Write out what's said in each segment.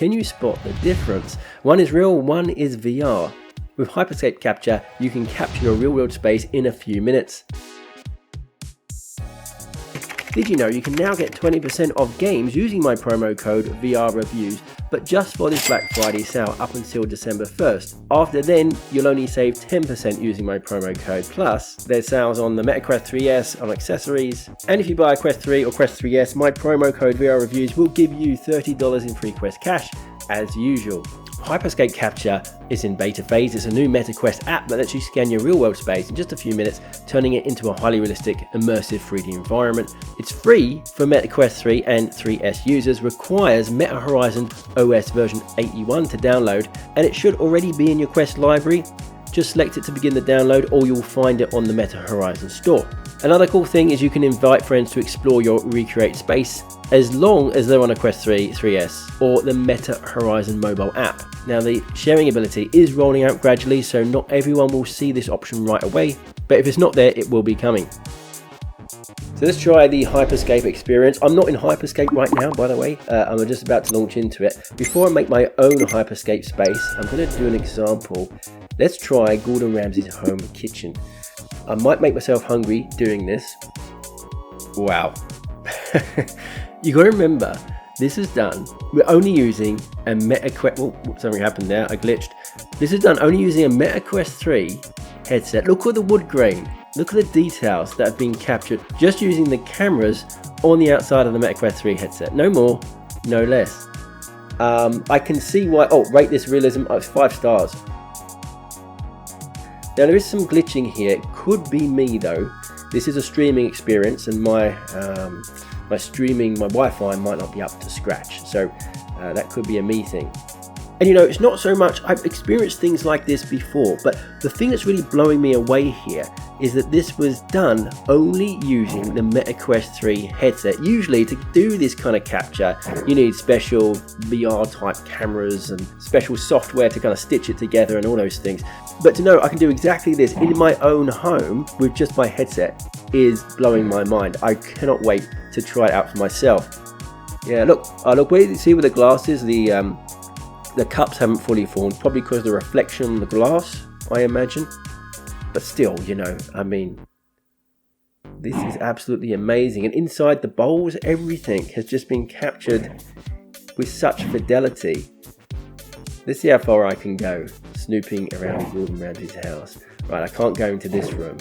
Can you spot the difference? One is real, one is VR. With Hyperscape Capture, you can capture your real-world space in a few minutes. Did you know you can now get 20% off games using my promo code VRReviews, but just for this Black Friday sale up until December 1st. After then, you'll only save 10% using my promo code. Plus, there's sales on the Meta Quest 3S, on accessories, and if you buy a Quest 3 or Quest 3S, my promo code VRReviews will give you $30 in free Quest cash, as usual. Hyperscape Capture is in beta phase. It's a new Meta Quest app that lets you scan your real-world space in just a few minutes, turning it into a highly realistic, immersive 3D environment. It's free for Meta Quest 3 and 3S users, requires Meta Horizon OS version 81 to download, and it should already be in your Quest library. Just select it to begin the download, or you'll find it on the Meta Horizon store. Another cool thing is you can invite friends to explore your Recreate space as long as they're on a Quest 3, 3S or the Meta Horizon mobile app. Now the sharing ability is rolling out gradually, so not everyone will see this option right away, but if it's not there, it will be coming. So let's try the Hyperscape experience. I'm not in Hyperscape right now, by the way. I'm just about to launch into it. Before I make my own Hyperscape space, I'm going to do an example. Let's try Gordon Ramsay's home kitchen. I might make myself hungry doing this. Wow. You got to remember, this is done. We're only using a Meta Quest. Oh, something happened there. I glitched. This is done only using a Meta Quest 3 headset. Look at the wood grain. Look at the details that have been captured just using the cameras on the outside of the Meta Quest 3 headset. No more, no less. I can see why. Oh, rate this realism. Oh, it's 5 stars. Now there is some glitching here. It could be me though. This is a streaming experience, and my Wi-Fi might not be up to scratch. So that could be a me thing. And you know, it's not so much, I've experienced things like this before, but the thing that's really blowing me away here is that this was done only using the Meta Quest 3 headset. Usually to do this kind of capture, you need special VR type cameras and special software to kind of stitch it together and all those things. But to know I can do exactly this in my own home with just my headset is blowing my mind. I cannot wait to try it out for myself. Yeah, look, where you see with the glasses, the cups haven't fully formed, probably because of the reflection on the glass, I imagine. But still, you know, I mean, this is absolutely amazing. And inside the bowls, everything has just been captured with such fidelity. Let's see how far I can go snooping around Gordon Ramsay's house. Right, I can't go into this room.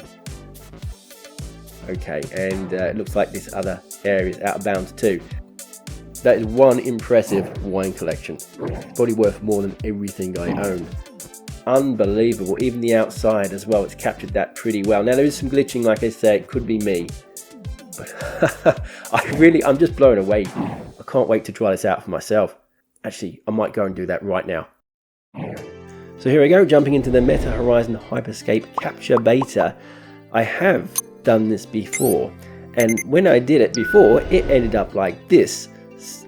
Okay, and it looks like this other area is out of bounds too. That is one impressive wine collection. It's probably worth more than everything I own. Unbelievable. Even the outside as well, it's captured that pretty well. Now there is some glitching, like I said, it could be me. But I'm just blown away. I can't wait to try this out for myself. Actually, I might go and do that right now. So here we go, jumping into the Meta Horizon Hyperscape Capture beta. I have done this before, and when I did it before, it ended up like this.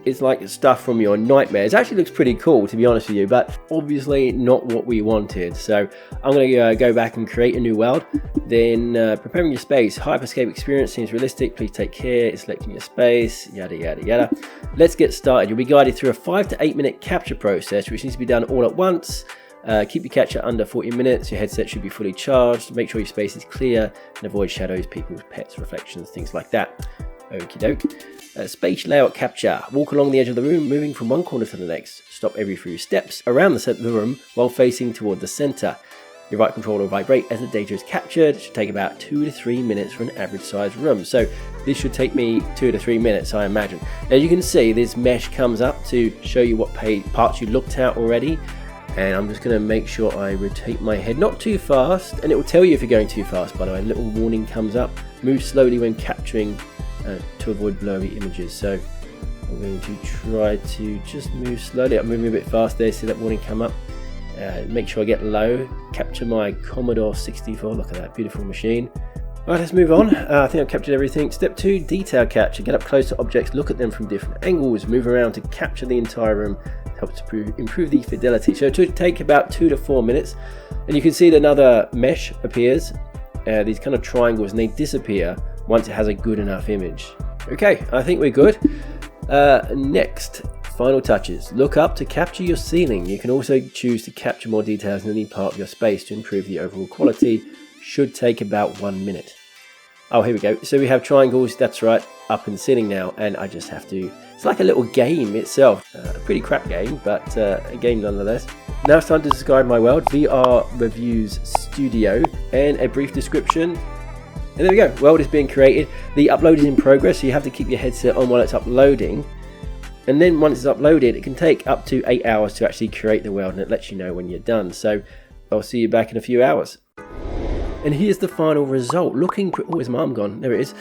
It's like stuff from your nightmares. It actually looks pretty cool, to be honest with you, but obviously not what we wanted. So I'm going to go back and create a new world. Then preparing your space. Hyperscape experience seems realistic. Please take care in selecting your space. Yada, yada, yada. Let's get started. You'll be guided through a 5 to 8 minute capture process, which needs to be done all at once. Keep your capture under 40 minutes. Your headset should be fully charged. Make sure your space is clear and avoid shadows, people's pets, reflections, things like that. Okie doke. Space layout capture. Walk along the edge of the room, moving from one corner to the next. Stop every few steps around the room while facing toward the center. Your right controller will vibrate as the data is captured. It should take about 2 to 3 minutes for an average sized room. So this should take me 2 to 3 minutes, I imagine. Now you can see this mesh comes up to show you what parts you looked at already. And I'm just going to make sure I rotate my head not too fast, and it will tell you if you're going too fast, by the way. A little warning comes up. Move slowly when capturing to avoid blurry images. So I'm going to try to just move slowly. I'm moving a bit fast there, see that warning come up. Make sure I get low, capture my Commodore 64, look at that beautiful machine. Alright, let's move on. I think I've captured everything. Step 2, detail capture. Get up close to objects, look at them from different angles, move around to capture the entire room. Helps to improve the fidelity. So it should take about 2 to 4 minutes. And you can see that another mesh appears, these kind of triangles, and they disappear once it has a good enough image. Okay, I think we're good. Next, Final touches. Look up to capture your ceiling. You can also choose to capture more details in any part of your space to improve the overall quality. Should take about 1 minute. Oh, here we go. So we have triangles, that's right, up in the ceiling now, and I just have to... It's like a little game itself. A pretty crap game, but a game nonetheless. Now it's time to describe my world. VR Reviews Studio, and a brief description. And there we go, world is being created. The upload is in progress, so you have to keep your headset on while it's uploading. And then once it's uploaded, it can take up to 8 hours to actually create the world, and it lets you know when you're done. So I'll see you back in a few hours. And here's the final result. Oh, is my arm gone? There it is.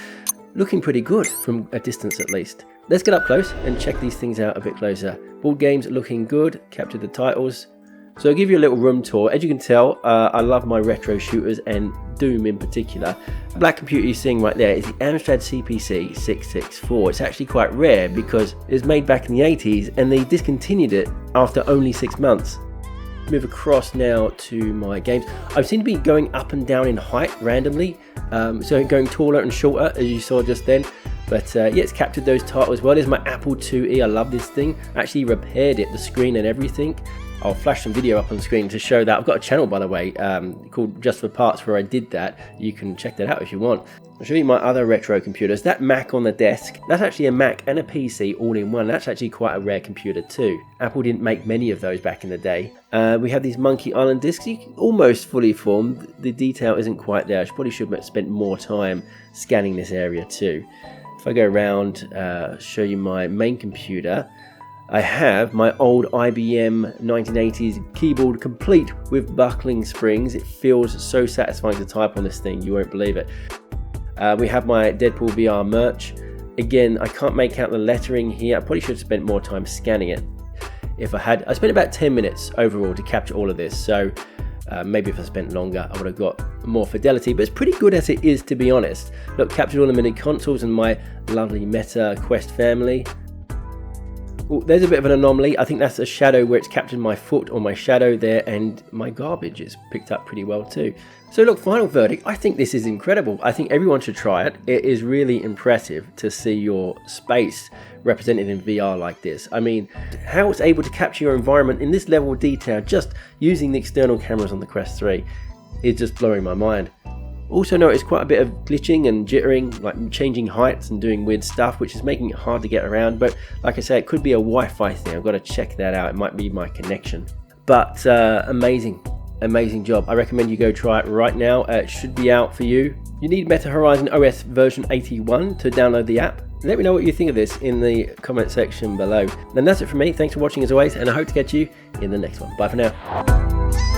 Looking pretty good from a distance at least. Let's get up close and check these things out a bit closer. Board games looking good. Captured the titles. So I'll give you a little room tour. As you can tell, I love my retro shooters and Doom in particular. The black computer you're seeing right there is the Amstrad CPC 664. It's actually quite rare because it was made back in the 80s and they discontinued it after only 6 months. Move across now to my games. I seem to be going up and down in height randomly, so going taller and shorter as you saw just then. But yeah, it's captured those titles well. There's my Apple IIe. I love this thing. I actually repaired it, the screen and everything. I'll flash some video up on the screen to show that. I've got a channel, by the way, called Just for Parts, where I did that. You can check that out if you want. I'll show you my other retro computers. That Mac on the desk, that's actually a Mac and a PC all in one. That's actually quite a rare computer too. Apple didn't make many of those back in the day. We have these Monkey Island discs, almost fully formed. The detail isn't quite there. I probably should have spent more time scanning this area too. If I go around, show you my main computer. I have my old IBM 1980s keyboard complete with buckling springs. It feels so satisfying to type on this thing, you won't believe it. We have my Deadpool VR merch. Again, I can't make out the lettering here. I probably should have spent more time scanning it. If I had, I spent about 10 minutes overall to capture all of this. So maybe if I spent longer, I would have got more fidelity, but it's pretty good as it is, to be honest. Look, captured all the mini consoles and my lovely Meta Quest family. Oh, there's a bit of an anomaly. I think that's a shadow where it's captured my foot or my shadow there, and my garbage is picked up pretty well too. So look, final verdict, I think this is incredible. I think everyone should try it. It is really impressive to see your space represented in VR like this. I mean, how it's able to capture your environment in this level of detail just using the external cameras on the Quest 3 is just blowing my mind. Also notice quite a bit of glitching and jittering, like changing heights and doing weird stuff, which is making it hard to get around. But like I say, it could be a Wi-Fi thing. I've got to check that out. It might be my connection. But amazing job. I recommend you go try it right now. It should be out for you. You need Meta Horizon OS version 81 to download the app. Let me know what you think of this in the comment section below. And that's it from me. Thanks for watching as always, and I hope to catch you in the next one. Bye for now.